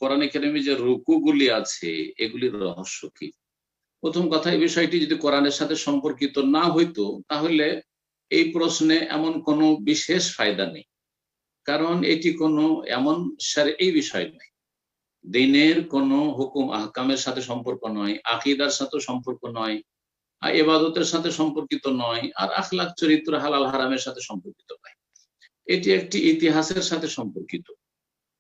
কোরআনে কারিমে যে রুকুগুলি আছে এগুলির রহস্য কি? প্রথম কথা, এই বিষয়টি যদি কোরআনের সাথে সম্পর্কিত না হইতো তাহলে এই প্রশ্নে এমন কোনো বিশেষ ফায়দা নেই, কারণ এটি কোনো এমন এই বিষয় নয়, দিনের কোনো হুকুম আহকামের সাথে সম্পর্ক নয়, আকীদার সাথে সম্পর্ক নয়, ইবাদতের সাথে সম্পর্কিত নয়, আর আখলাক চরিত্র হালাল হারামের সাথে সম্পর্কিত নয়। এটি একটি ইতিহাসের সাথে সম্পর্কিত।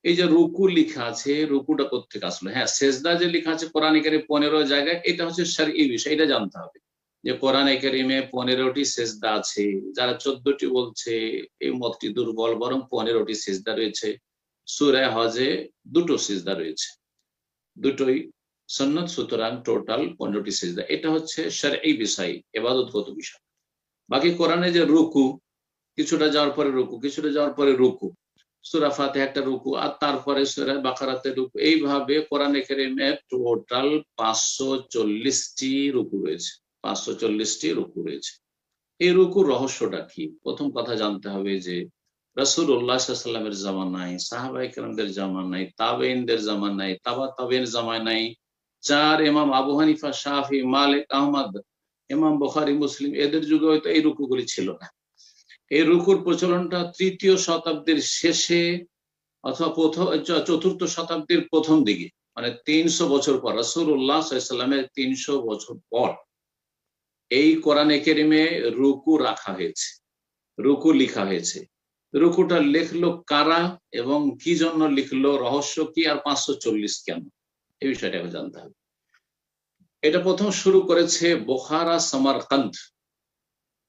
এই যে রুকু লেখা আছে, রুকুটা কোত্থেকে আসলো? হ্যাঁ, সেজদা যে লেখা আছে কোরআনে কারিমে 15 জায়গায়, এটা হচ্ছে শরঈ বিষয়, এটা জানতে হবে যে কোরআনে কারিমে 15টি সেজদা আছে। যারা 14টি বলছে এই মতটি দুর্বল, বরং 15টি সেজদা রয়েছে। সূরা হজে 2টো সেজদা রয়েছে, দুটোই সুন্নত, সুতরাং টোটাল 15টি সেজদা। এটা হচ্ছে শরঈ বিষয়, ইবাদতগত বিষয়। বাকি কোরআনে যে রুকু, কিছুটা যাওয়ার পরে রুকু, কিছুটা যাওয়ার পরে রুকু, সূরা ফাতিহা একটা রুকু, আর তারপরে সূরা বাকারাতে রুকু, এইভাবে কোরআনে কারিমে টোটাল 540টি রুকু রয়েছে। 540টি রুকু রয়েছে। এই রুকুর রহস্যটা কি? প্রথম কথা জানতে হবে যে রাসূলুল্লাহ সাল্লাল্লাহু আলাইহি ওয়াসাল্লামের জামানায়, সাহাবায়ে কেরামদের জামানায়, তাবেঈনদের জামানায়, তাবেঈন জামানায়, চার ইমাম আবু হানিফা, শাফি, মালিক, আহমদ, ইমাম বুখারী, মুসলিম, এদের যুগে হয়তো এই রুকুগুলি ছিল না। এই রুকুর প্রচলনটা 3য় শতাব্দীর শেষে অথবা চতুর্থ শতাব্দীর প্রথম দিকে, মানে 300 বছর পর, রাসূলুল্লাহ সাল্লাল্লাহু আলাইহি ওয়াসাল্লামের 300 বছর পর এই কোরআনে কারিমে রুকু রাখা হয়েছে, রুকু লেখা হয়েছে। রুকুটা লিখলো কারা এবং কি জন্য লিখলো, রহস্য কি, আর 540 কেন, এই বিষয়টা জানতে হবে। এটা প্রথম শুরু করেছে বুখারা, সামারকান্দ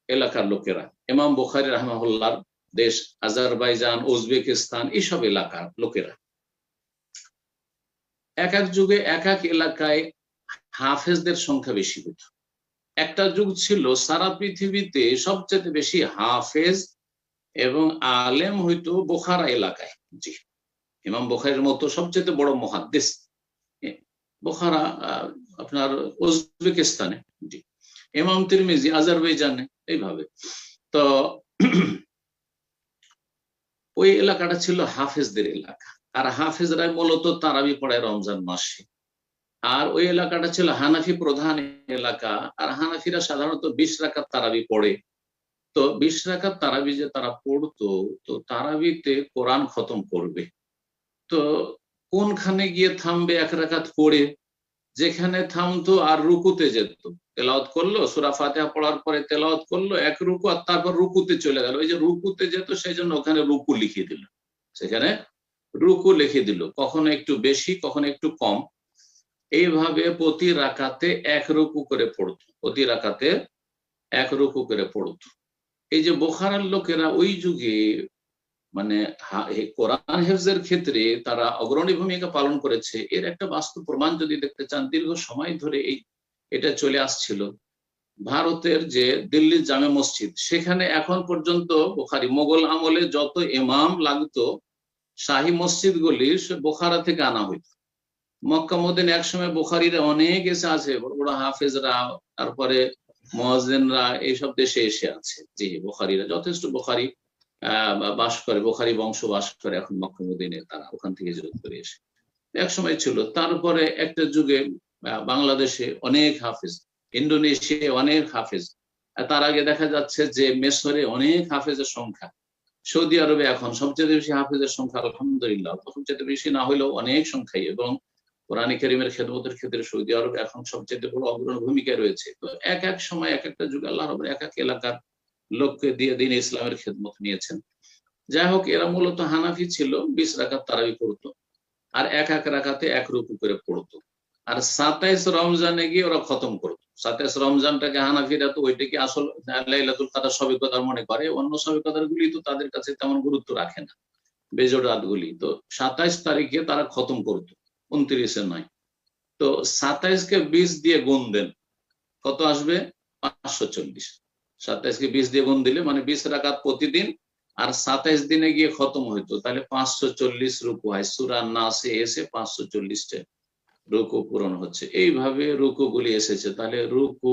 এলাকার লোকেরা। ইমাম বুখারী রাহিমাহুল্লাহর দেশ আজারবাইজান, উজবেকিস্তান, এইসব এলাকার লোকেরা। এক এক যুগে এক এক এলাকায় হাফেজদের সংখ্যা বেশি হতো। একটা যুগ ছিল সারা পৃথিবীতে সবচেয়ে বেশি হাফেজ এবং আলেম হইতো বুখারা এলাকায়। জি, ইমাম বুখারীর মতো সবচেয়ে বড় মুহাদ্দিস বুখারা আপনার উজবেকিস্তানে। জি, ইমাম তিরমিজি আজারবাইজানে, এইভাবে। তো ওই এলাকাটা ছিল হাফেজদের এলাকা, আর হাফেজরা মূলত তারাবি পড়ায় রমজান মাসে। আর ওই এলাকাটা ছিল হানাফি প্রধান এলাকা, আর হানাফিরা সাধারণত 20 রাকাত তারাবি পড়ে। তো 20 রাকাত তারাবি যে তারা পড়তো, তো তারাবিতে কোরআন খতম করবে, তো কোনখানে গিয়ে থামবে এক রাকাত পড়ে? যেখানে থামতো আর রুকুতে যেত, তেলাওয়াত করলো, সূরা ফাতিহা পড়ার পরে তেলাওয়াত করলো এক রুকু, আর তারপর রুকুতে চলে গেল। ওই যে রুকুতে যেত, সেই জন্য ওখানে রুকু লিখে দিল, সেখানে রুকু লিখে দিল, কখনো একটু বেশি, কখনো একটু কম। এইভাবে প্রতি রাকাতে এক রুকু করে পড়তো, প্রতি রাকাতে এক রুকু করে পড়তো। এই যে বুখারার লোকেরা ওই যুগে মানে কোরআন হেফজের ক্ষেত্রে তারা অগ্রণী ভূমিকা পালন করেছে, এর একটা বাস্তব প্রমাণ যদি দেখতে চান, দীর্ঘ সময় ধরে এটা চলে আসছিল। ভারতের যে দিল্লির জামে মসজিদ, সেখানে এখন পর্যন্ত বুখারী, মোগল আমলে যত ইমাম লাগতো শাহী মসজিদগুলি বুখারা থেকে আনা হইতো। মক্কা মদিনা একসময় বুখারীরা অনেক এসে আছে, বড় বড় হাফেজরা, তারপরে মুয়াজ্জিনরা এইসব দেশে এসে আছে। জি, বুখারীরা যথেষ্ট, বুখারী বাস করে, বুখারী বংশ বাস করে এখন মক্কা মদিনায়, তারা ওখান থেকে হিজরত করে এসে এক সময় ছিল। তারপরে একটা যুগে বাংলাদেশে অনেক হাফেজ, ইন্দোনেশিয়ায় অনেক হাফেজ, তার আগে দেখা যাচ্ছে যে মিশরে অনেক হাফেজের সংখ্যা, সৌদি আরবে এখন সবচেয়ে বেশি হাফেজের সংখ্যা, আলহামদুলিল্লাহ, সবচেয়ে বেশি না হলেও অনেক সংখ্যাই। এবং কোরআন কারীমের খেদমতের ক্ষেত্রে সৌদি আরব এখন সবচেয়ে বড় অগ্রণী ভূমিকায় রয়েছে। তো এক এক সময় এক একটা যুগে আল্লাহ রাব্বুল এক এক এলাকার লোককে দিয়ে দিন ইসলামের খেদমত নিয়েছেন। যাই হোক, এরা মূলত হানাফি ছিল, 20 রাকাত তারাবি পড়তো, আর এক এক রাকাতে এক রুকু করে পড়তো। আর 27 রমজানে গিয়ে ওরা খতম করতো। 27 রমজানটাকে হানাফিরা তো ওইটাকে আসল লাইলাতুল কদর সবে কদর মনে করে, অন্য সবে কদর গুলি তো তাদের কাছে তেমন গুরুত্ব রাখে না, বেজোড় রাত গুলি। তো 27 তারিখে তারা খতম করতো, 29-এ নয়। তো 27-কে 20 দিয়ে গুণ দেন, কত আসবে? 540। 27-কে 20 দিয়ে গুণ দিলে মানে 20 রাকাত প্রতিদিন, আর 27 দিনে গিয়ে খতম হইতো, তাহলে 540 রুকু হয়। সূরা নাসে এসে 540টা রুকু পূরণ হচ্ছে। এইভাবে রুকু গুলি এসেছে। তাহলে রুকু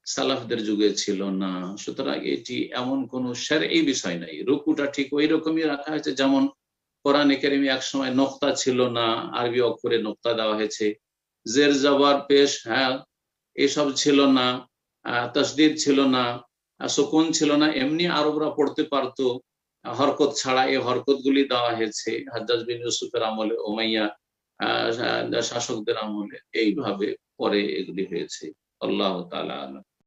সালাফদের যুগে ছিল না। সুতরাং এটি এমন কোন শরঈ বিষয় নাই। রুকুটা ঠিক ওই রকমই রাখা হয়েছে যেমন কোরআনে কারিমে এক সময় নোক্তা ছিল না, আরবি অক্ষরে নোক্তা দেওয়া হয়েছে। জের জবর পেশ, হ্যাঁ, এসব ছিল না, তাসদীদ ছিল না, সুকুন ছিল না, এমনি আরবরা পড়তে পারতো হরকত ছাড়া। এই হরকত গুলি দেওয়া হয়েছে হাজ্জাজ বিন ইউসুফের আমলে, উমাইয়া শাসকদের আমলে, এইভাবে পরে এগুলি হয়েছে। আল্লাহ তাআলা আলাম।